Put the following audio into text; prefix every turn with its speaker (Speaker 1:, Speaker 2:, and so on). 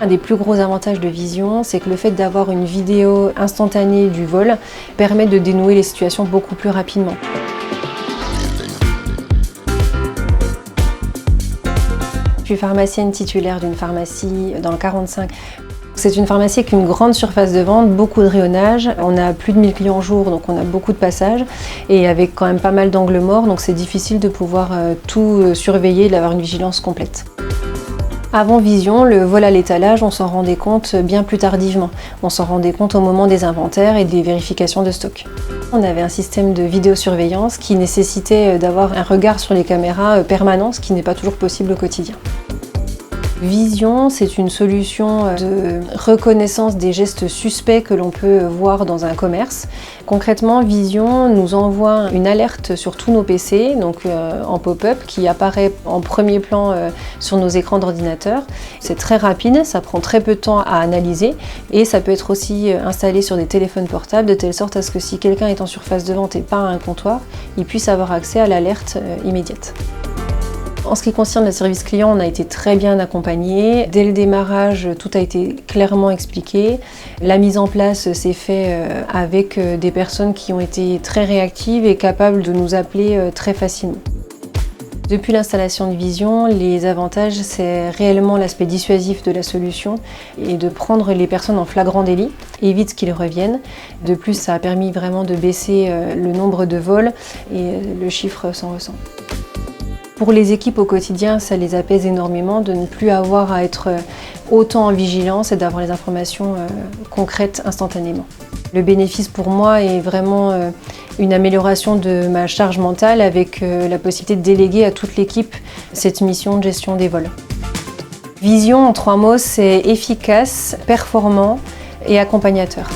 Speaker 1: Un des plus gros avantages de Vision, c'est que le fait d'avoir une vidéo instantanée du vol permet de dénouer les situations beaucoup plus rapidement. Je suis pharmacienne titulaire d'une pharmacie dans le 45. C'est une pharmacie avec une grande surface de vente, beaucoup de rayonnage. On a plus de 1000 clients au jour, donc on a beaucoup de passages et avec quand même pas mal d'angles morts, donc c'est difficile de pouvoir tout surveiller et d'avoir une vigilance complète. Avant Vision, le vol à l'étalage, on s'en rendait compte bien plus tardivement. On s'en rendait compte au moment des inventaires et des vérifications de stock. On avait un système de vidéosurveillance qui nécessitait d'avoir un regard sur les caméras permanent, ce qui n'est pas toujours possible au quotidien. Vision, c'est une solution de reconnaissance des gestes suspects que l'on peut voir dans un commerce. Concrètement, Vision nous envoie une alerte sur tous nos PC, donc en pop-up, qui apparaît en premier plan sur nos écrans d'ordinateur. C'est très rapide, ça prend très peu de temps à analyser et ça peut être aussi installé sur des téléphones portables de telle sorte à ce que si quelqu'un est en surface de vente et pas à un comptoir, il puisse avoir accès à l'alerte immédiate. En ce qui concerne le service client, on a été très bien accompagné. Dès le démarrage, tout a été clairement expliqué. La mise en place s'est faite avec des personnes qui ont été très réactives et capables de nous appeler très facilement. Depuis l'installation de Vision, les avantages, c'est réellement l'aspect dissuasif de la solution et de prendre les personnes en flagrant délit, évite qu'ils reviennent. De plus, ça a permis vraiment de baisser le nombre de vols et le chiffre s'en ressent. Pour les équipes au quotidien, ça les apaise énormément de ne plus avoir à être autant en vigilance et d'avoir les informations concrètes instantanément. Le bénéfice pour moi est vraiment une amélioration de ma charge mentale avec la possibilité de déléguer à toute l'équipe cette mission de gestion des vols. Vision, en 3 mots, c'est efficace, performant et accompagnateur.